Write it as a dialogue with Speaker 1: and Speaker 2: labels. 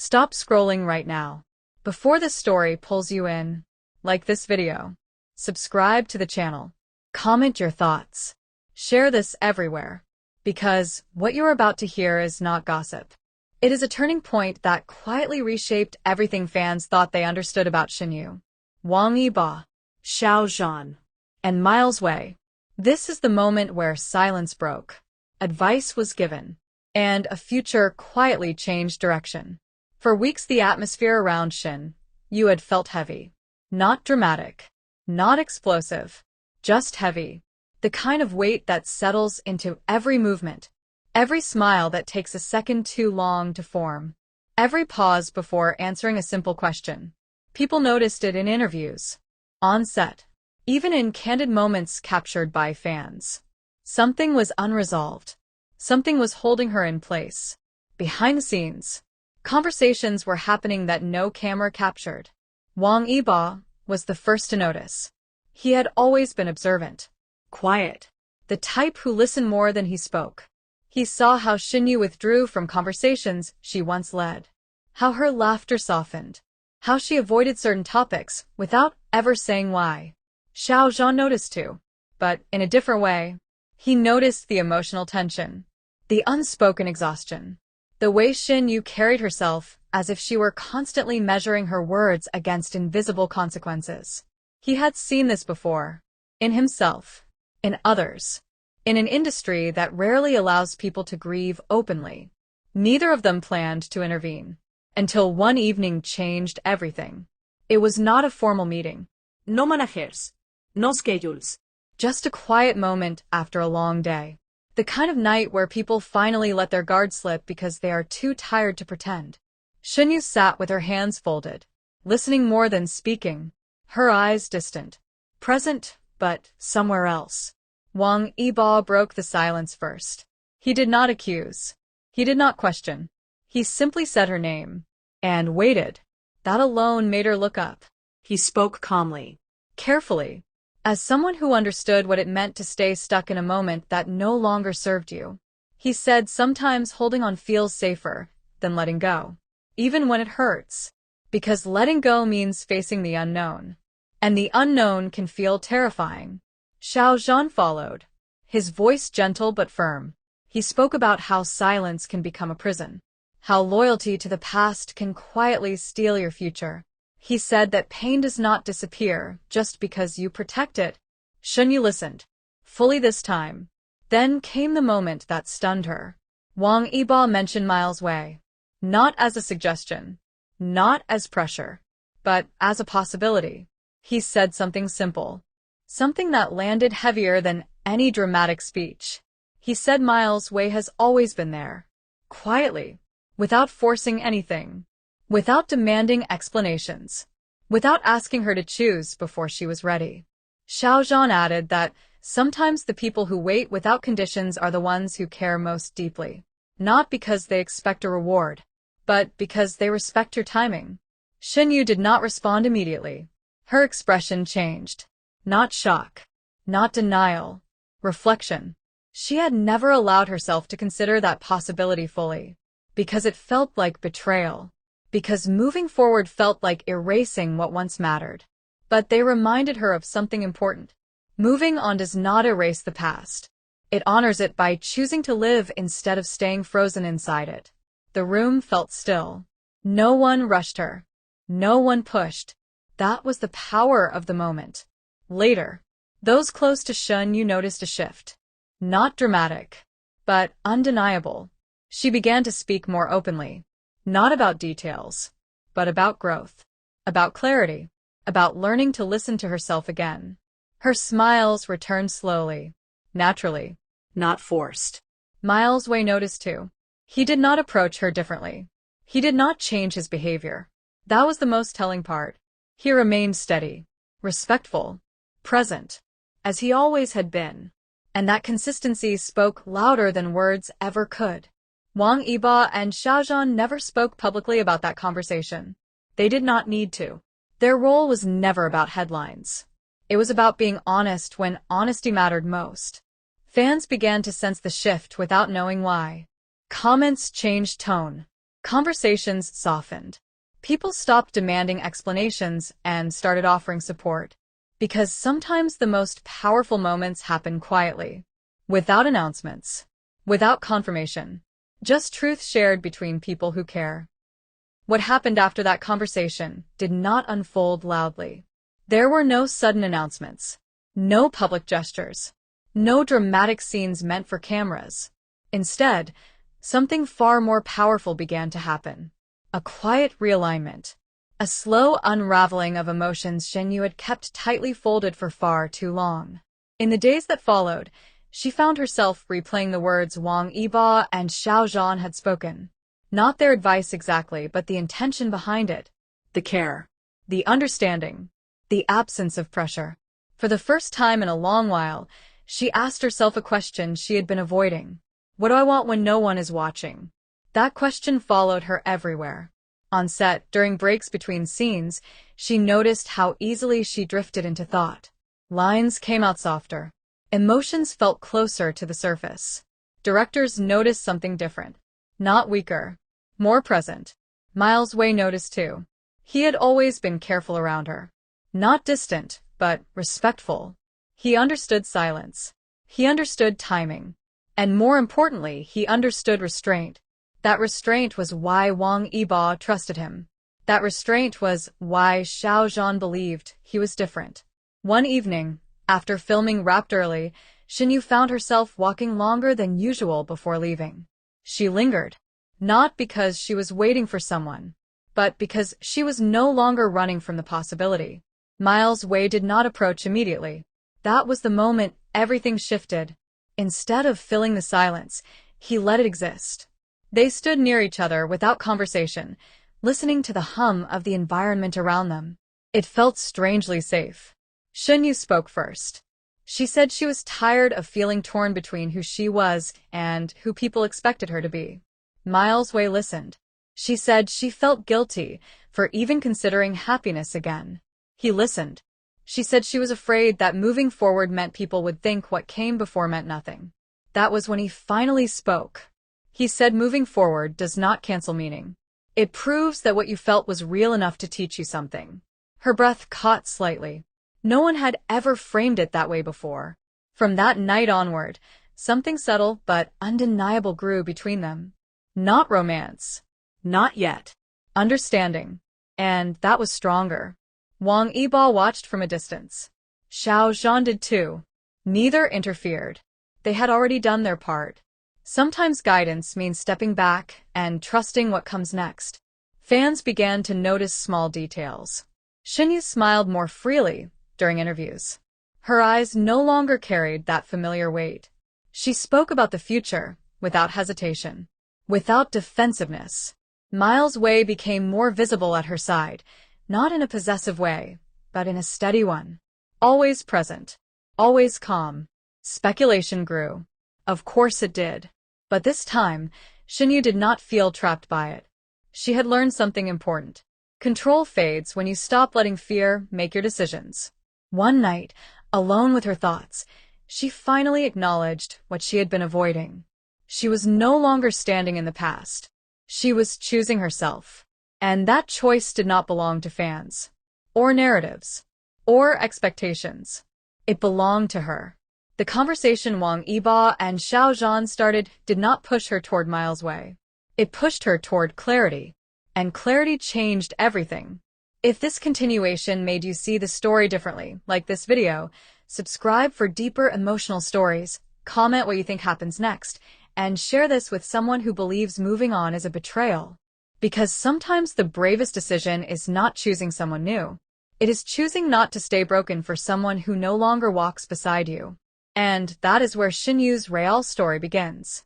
Speaker 1: Stop scrolling right now. Before this story pulls you in, like this video. Subscribe to the channel. Comment your thoughts. Share this everywhere. Because what you're about to hear is not gossip. It is a turning point that quietly reshaped everything fans thought they understood about Shen Yue, Wang Yibo Xiao Zhan, and Miles Wei. This is the moment where silence broke, advice was given, and a future quietly changed direction. For weeks the atmosphere around Shen Yue had felt heavy. Not dramatic, not explosive, just heavy. The kind of weight that settles into every movement, every smile that takes a second too long to form, every pause before answering a simple question. People noticed it in interviews, on set, even in candid moments captured by fans. Something was unresolved. Something was holding her in place. Behind the scenes, conversations were happening that no camera captured. Wang Yibo was the first to notice. He had always been observant, quiet, the type who listened more than he spoke. He saw how Shen Yue withdrew from conversations she once led, how her laughter softened, how she avoided certain topics without ever saying why. Xiao Zhan noticed too, but in a different way. He noticed the emotional tension, the unspoken exhaustion, the way Shen Yue carried herself as if she were constantly measuring her words against invisible consequences. He had seen this before, in himself, in others, in an industry that rarely allows people to grieve openly. Neither of them planned to intervene, until one evening changed everything. It was not a formal meeting.
Speaker 2: No managers, no schedules.
Speaker 1: Just a quiet moment after a long day. The kind of night where people finally let their guard slip because they are too tired to pretend. Shen Yue sat with her hands folded, listening more than speaking, her eyes distant, present, but somewhere else. Wang Yibo broke the silence first. He did not accuse. He did not question. He simply said her name, and waited. That alone made her look up.
Speaker 2: He spoke calmly,
Speaker 1: carefully, as someone who understood what it meant to stay stuck in a moment that no longer served you. He said sometimes holding on feels safer than letting go, even when it hurts, because letting go means facing the unknown, and the unknown can feel terrifying. Xiao Zhan followed, his voice gentle but firm. He spoke about how silence can become a prison, how loyalty to the past can quietly steal your future. He said that pain does not disappear just because you protect it. Shen Yue listened, fully this time. Then came the moment that stunned her. Wang Yibo mentioned Miles Wei, not as a suggestion, not as pressure, but as a possibility. He said something simple, something that landed heavier than any dramatic speech. He said Miles Wei has always been there, quietly, without forcing anything, without demanding explanations, without asking her to choose before she was ready. Xiao Zhan added that sometimes the people who wait without conditions are the ones who care most deeply, not because they expect a reward, but because they respect your timing. Shen Yue did not respond immediately. Her expression changed. Not shock, not denial, reflection. She had never allowed herself to consider that possibility fully, because it felt like betrayal, because moving forward felt like erasing what once mattered. But they reminded her of something important. Moving on does not erase the past. It honors it by choosing to live instead of staying frozen inside it. The room felt still. No one rushed her. No one pushed. That was the power of the moment. Later, those close to Shen Yue noticed a shift. Not dramatic, but undeniable. She began to speak more openly. Not about details, but about growth, about clarity, about learning to listen to herself again. Her smiles returned slowly, naturally,
Speaker 2: not forced.
Speaker 1: Miles Wei noticed too. He did not approach her differently. He did not change his behavior. That was the most telling part. He remained steady, respectful, present, as he always had been. And that consistency spoke louder than words ever could. Wang Yibo and Xiao Zhan never spoke publicly about that conversation. They did not need to. Their role was never about headlines. It was about being honest when honesty mattered most. Fans began to sense the shift without knowing why. Comments changed tone. Conversations softened. People stopped demanding explanations and started offering support. Because sometimes the most powerful moments happen quietly, without announcements, without confirmation, just truth shared between people who care. What happened after that conversation did not unfold loudly. There were no sudden announcements, no public gestures, no dramatic scenes meant for cameras. Instead, something far more powerful began to happen. A quiet realignment. A slow unraveling of emotions Shen Yue had kept tightly folded for far too long. In the days that followed, she found herself replaying the words Wang Yibo and Xiao Zhan had spoken. Not their advice exactly, but the intention behind it.
Speaker 2: The care.
Speaker 1: The understanding. The absence of pressure. For the first time in a long while, she asked herself a question she had been avoiding. What do I want when no one is watching? That question followed her everywhere. On set, during breaks between scenes, she noticed how easily she drifted into thought. Lines came out softer. Emotions felt closer to the surface. Directors noticed something different. Not weaker. More present. Miles Wei noticed too. He had always been careful around her. Not distant, but respectful. He understood silence. He understood timing. And more importantly, he understood restraint. That restraint was why Wang Yibo trusted him. That restraint was why Xiao Zhan believed he was different. One evening, after filming wrapped early, Shen Yue found herself walking longer than usual before leaving. She lingered. Not because she was waiting for someone, but because she was no longer running from the possibility. Miles Wei did not approach immediately. That was the moment everything shifted. Instead of filling the silence, he let it exist. They stood near each other without conversation, listening to the hum of the environment around them. It felt strangely safe. Shen Yue spoke first. She said she was tired of feeling torn between who she was and who people expected her to be. Miles Wei listened. She said she felt guilty for even considering happiness again. He listened. She said she was afraid that moving forward meant people would think what came before meant nothing. That was when he finally spoke. He said moving forward does not cancel meaning. It proves that what you felt was real enough to teach you something. Her breath caught slightly. No one had ever framed it that way before. From that night onward, something subtle but undeniable grew between them. Not romance.
Speaker 2: Not yet.
Speaker 1: Understanding. And that was stronger. Wang Yibo watched from a distance. Xiao Zhan did too. Neither interfered. They had already done their part. Sometimes guidance means stepping back and trusting what comes next. Fans began to notice small details. Shen Yue smiled more freely during interviews. Her eyes no longer carried that familiar weight. She spoke about the future without hesitation, without defensiveness. Miles Wei became more visible at her side, not in a possessive way, but in a steady one. Always present, always calm. Speculation grew. Of course it did. But this time, Shen Yue did not feel trapped by it. She had learned something important. Control fades when you stop letting fear make your decisions. One night, alone with her thoughts, she finally acknowledged what she had been avoiding. She was no longer standing in the past. She was choosing herself. And that choice did not belong to fans, or narratives, or expectations. It belonged to her. The conversation Wang Yibo and Xiao Zhan started did not push her toward Miles Wei. It pushed her toward clarity. And clarity changed everything. If this continuation made you see the story differently, like this video, subscribe for deeper emotional stories, comment what you think happens next, and share this with someone who believes moving on is a betrayal. Because sometimes the bravest decision is not choosing someone new. It is choosing not to stay broken for someone who no longer walks beside you. And that is where Shen Yue's real story begins.